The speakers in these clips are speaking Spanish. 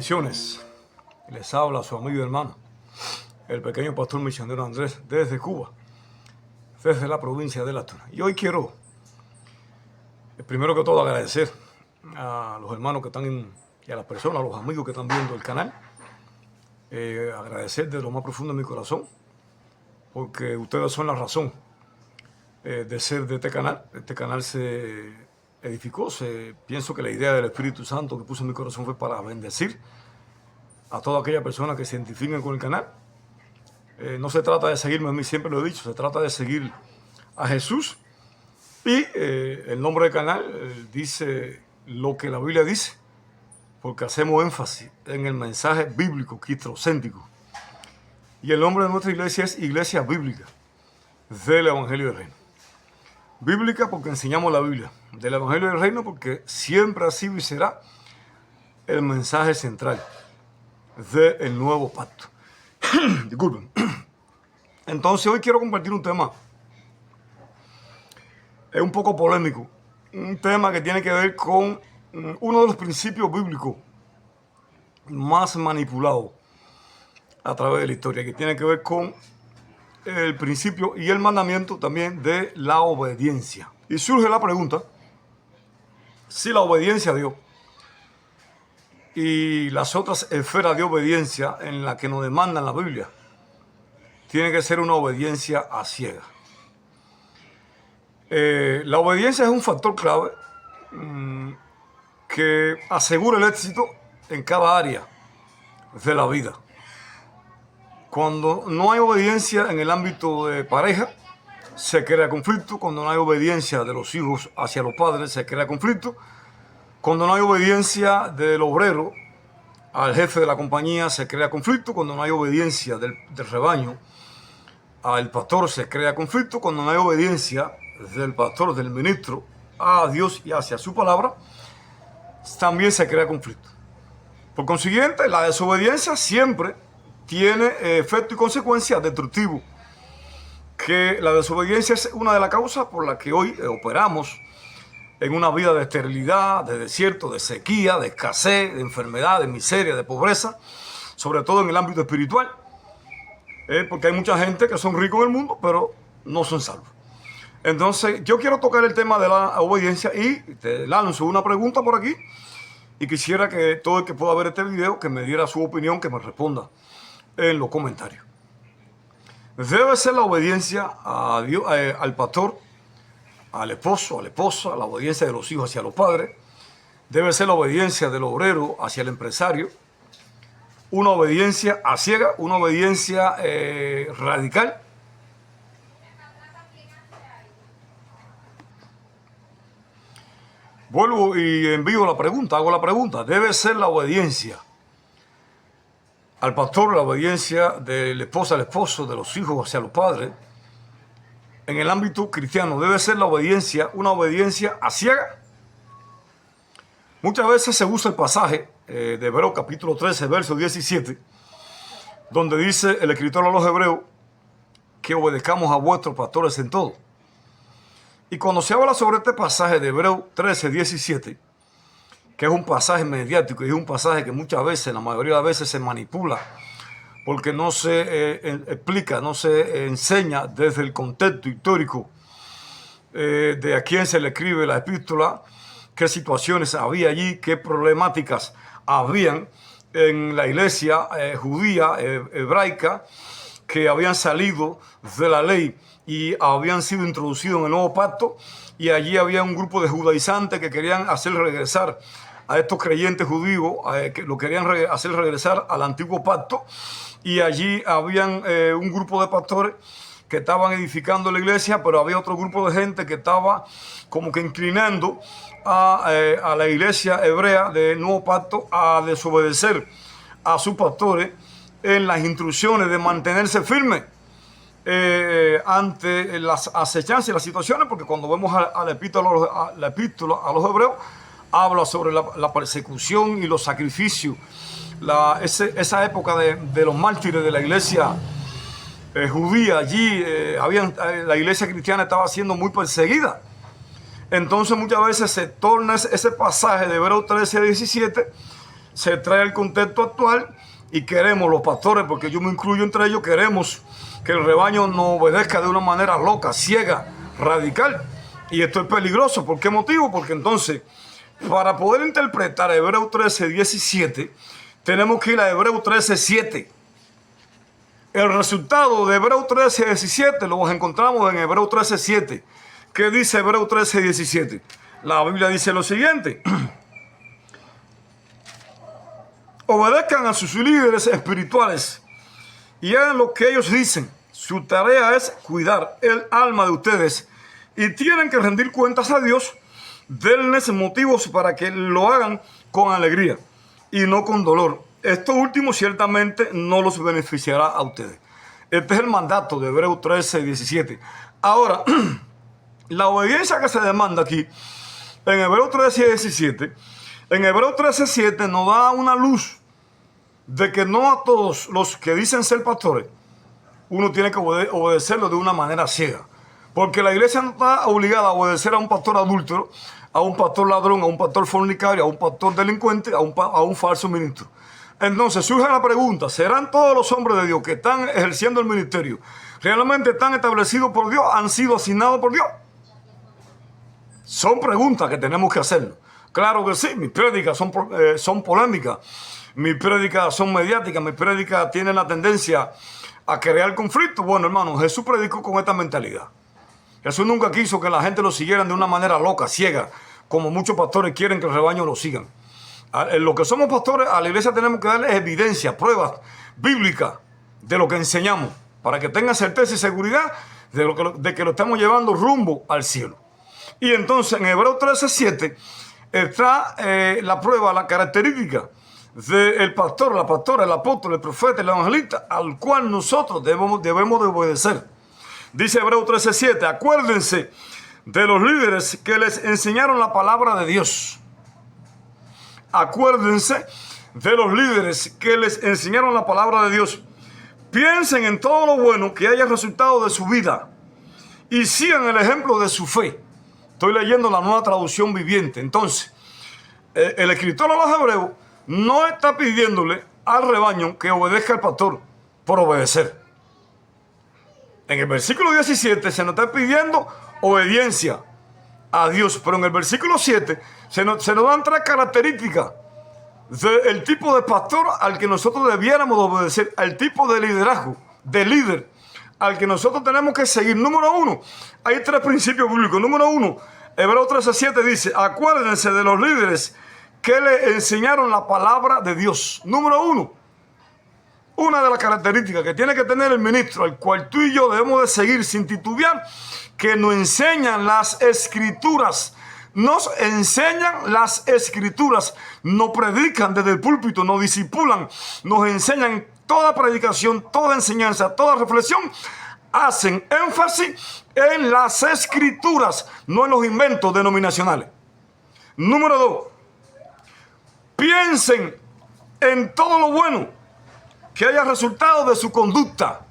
Bendiciones. Les habla su amigo y hermano, el pequeño pastor misionero Andrés, desde Cuba, desde la provincia de La Tuna. Y hoy quiero, primero que todo, agradecer a los hermanos que están y a las personas, a los amigos que están viendo el canal. Agradecer desde lo más profundo de mi corazón, porque ustedes son la razón de ser de este canal. Este canal se edificó, pienso que la idea del Espíritu Santo que puso en mi corazón fue para bendecir a toda aquella persona que se identifiquen con el canal. No se trata de seguirme a mí, siempre lo he dicho, se trata de seguir a Jesús. Y el nombre del canal dice lo que la Biblia dice, porque hacemos énfasis en el mensaje bíblico, cristocéntrico. Y el nombre de nuestra iglesia es Iglesia Bíblica del Evangelio del Reino. Bíblica porque enseñamos la Biblia, del Evangelio del Reino porque siempre ha sido y será el mensaje central del nuevo pacto. Disculpen. Entonces hoy quiero compartir un tema un poco polémico, un tema que tiene que ver con uno de los principios bíblicos más manipulados a través de la historia, que tiene que ver con el principio y el mandamiento también de la obediencia. Y surge la pregunta, si la obediencia a Dios y las otras esferas de obediencia en las que nos demandan la Biblia, tiene que ser una obediencia a ciegas. La obediencia es un factor clave que asegura el éxito en cada área de la vida. Cuando no hay obediencia en el ámbito de pareja, se crea conflicto. Cuando no hay obediencia de los hijos hacia los padres, se crea conflicto. Cuando no hay obediencia del obrero al jefe de la compañía, se crea conflicto. Cuando no hay obediencia del rebaño al pastor, se crea conflicto. Cuando no hay obediencia del pastor, del ministro, a Dios y hacia su palabra, también se crea conflicto. Por consiguiente, la desobediencia siempre tiene efecto y consecuencias destructivos. Que la desobediencia es una de las causas por las que hoy operamos en una vida de esterilidad, de desierto, de sequía, de escasez, de enfermedad, de miseria, de pobreza, sobre todo en el ámbito espiritual. Porque hay mucha gente que son ricos en el mundo, pero no son salvos. Entonces, yo quiero tocar el tema de la obediencia y te lanzo una pregunta por aquí y quisiera que todo el que pueda ver este video, que me diera su opinión, que me responda en los comentarios. Debe ser la obediencia a Dios, al pastor, al esposo, a la esposa, la obediencia de los hijos hacia los padres. Debe ser la obediencia del obrero hacia el empresario. Una obediencia a ciega, una obediencia radical. Vuelvo y envío la pregunta, hago la pregunta. Debe ser la obediencia al pastor, la obediencia de la esposa al esposo, de los hijos hacia los padres. En el ámbito cristiano debe ser la obediencia, una obediencia a ciega. Muchas veces se usa el pasaje de Hebreos capítulo 13, verso 17, donde dice el escritor a los hebreos que obedezcamos a vuestros pastores en todo. Y cuando se habla sobre este pasaje de Hebreos 13, 17, que es un pasaje mediático y es un pasaje que muchas veces, la mayoría de las veces se manipula porque no se explica, no se enseña desde el contexto histórico de a quién se le escribe la epístola, qué situaciones había allí, qué problemáticas habían en la iglesia judía, hebraica, que habían salido de la ley y habían sido introducidos en el nuevo pacto, y allí había un grupo de judaizantes que querían hacer regresar a estos creyentes judíos, que lo querían hacer regresar al antiguo pacto, y allí habían un grupo de pastores que estaban edificando la iglesia, pero había otro grupo de gente que estaba como que inclinando a la iglesia hebrea del nuevo pacto a desobedecer a sus pastores en las instrucciones de mantenerse firmes ante las acechanzas y las situaciones, porque cuando vemos a la epístola a los hebreos, habla sobre la persecución y los sacrificios, esa época de los mártires de la iglesia judía. Allí la iglesia cristiana estaba siendo muy perseguida. Entonces muchas veces se torna ese pasaje de Hebreos 13, 17 se trae el contexto actual y queremos, los pastores, porque yo me incluyo entre ellos, queremos que el rebaño no obedezca de una manera loca, ciega, radical. Y esto es peligroso. ¿Por qué motivo? Porque entonces, para poder interpretar Hebreos 13, 17, tenemos que ir a Hebreos 13, 7. El resultado de Hebreos 13, 17 lo encontramos en Hebreos 13, 7. ¿Qué dice Hebreos 13, 17? La Biblia dice lo siguiente. Obedezcan a sus líderes espirituales y hagan lo que ellos dicen. Su tarea es cuidar el alma de ustedes y tienen que rendir cuentas a Dios. Denles motivos para que lo hagan con alegría y no con dolor. Esto último ciertamente no los beneficiará a ustedes. Este es el mandato de Hebreos 13, 17. Ahora, la obediencia que se demanda aquí, en Hebreos 13, 17, en Hebreos 13, 7 nos da una luz de que no a todos los que dicen ser pastores, uno tiene que obedecerlo de una manera ciega. Porque la iglesia no está obligada a obedecer a un pastor adúltero, a un pastor ladrón, a un pastor fornicario, a un pastor delincuente, a un falso ministro. Entonces surge la pregunta, ¿serán todos los hombres de Dios que están ejerciendo el ministerio realmente están establecidos por Dios, han sido asignados por Dios? Son preguntas que tenemos que hacernos. Claro que sí, mis prédicas son polémicas, mis prédicas son mediáticas, mis prédicas tienen la tendencia a crear conflicto. Bueno, hermano, Jesús predicó con esta mentalidad. Jesús nunca quiso que la gente lo siguieran de una manera loca, ciega, como muchos pastores quieren que el rebaño lo sigan. En lo que somos pastores, a la iglesia tenemos que darles evidencia, pruebas bíblicas de lo que enseñamos, para que tengan certeza y seguridad de que lo estamos llevando rumbo al cielo. Y entonces en Hebreos 13, 7 está la prueba, la característica del pastor, la pastora, el apóstol, el profeta, el evangelista, al cual nosotros debemos de obedecer. Dice Hebreos 13, 7, acuérdense de los líderes que les enseñaron la palabra de Dios. Acuérdense de los líderes que les enseñaron la palabra de Dios. Piensen en todo lo bueno que haya resultado de su vida y sigan el ejemplo de su fe. Estoy leyendo la Nueva Traducción Viviente. Entonces, el escritor a los hebreos no está pidiéndole al rebaño que obedezca al pastor por obedecer. En el versículo 17 se nos está pidiendo obediencia a Dios, pero en el versículo 7 se nos dan 3 características del tipo de pastor al que nosotros debiéramos obedecer, al tipo de liderazgo, de líder al que nosotros tenemos que seguir. Número 1, hay 3 principios bíblicos. Número 1, Hebreos 13:7 dice, acuérdense de los líderes que le enseñaron la palabra de Dios. Número 1, una de las características que tiene que tener el ministro, al cual tú y yo debemos de seguir sin titubear, que nos enseñan las escrituras. Nos enseñan las escrituras, nos predican desde el púlpito, nos disipulan, nos enseñan toda predicación, toda enseñanza, toda reflexión. Hacen énfasis en las escrituras, no en los inventos denominacionales. Número 2, piensen en todo lo bueno que haya resultado de su conducta,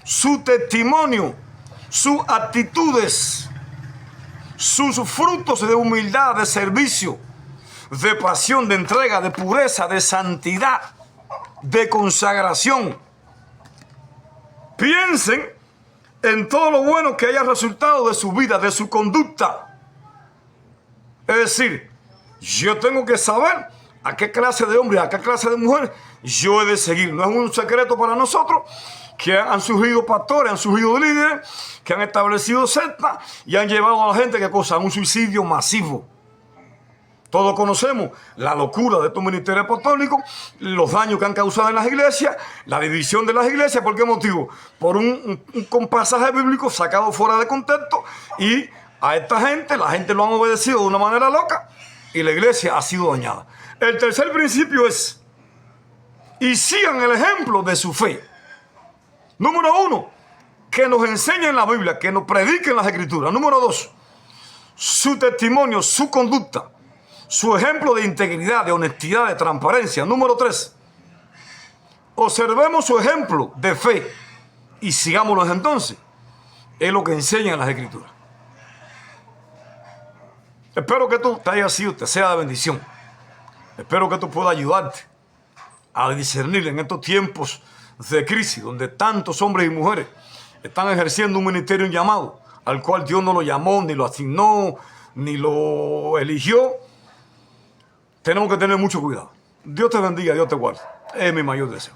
su testimonio, sus actitudes, sus frutos de humildad, de servicio, de pasión, de entrega, de pureza, de santidad, de consagración. Piensen en todo lo bueno que haya resultado de su vida, de su conducta. Es decir, yo tengo que saber a qué clase de hombre, a qué clase de mujer yo he de seguir. No es un secreto para nosotros que han surgido pastores, han surgido líderes, que han establecido sectas y han llevado a la gente ¿qué cosa? A un suicidio masivo. Todos conocemos la locura de estos ministerios apostólicos, los daños que han causado en las iglesias, la división de las iglesias. ¿Por qué motivo? Por un pasaje bíblico sacado fuera de contexto, y a esta gente, la gente lo han obedecido de una manera loca y la iglesia ha sido dañada. El tercer principio es, y sigan el ejemplo de su fe. Número 1, que nos enseñen la Biblia, que nos prediquen las escrituras. Número 2, su testimonio, su conducta, su ejemplo de integridad, de honestidad, de transparencia. Número 3, observemos su ejemplo de fe y sigámoslo entonces. Es lo que enseñan las escrituras. Espero que esto te haya sido, te sea de bendición. Espero que esto pueda ayudarte a discernir en estos tiempos de crisis, donde tantos hombres y mujeres están ejerciendo un ministerio, un llamado, al cual Dios no lo llamó, ni lo asignó, ni lo eligió. Tenemos que tener mucho cuidado. Dios te bendiga, Dios te guarde. Es mi mayor deseo.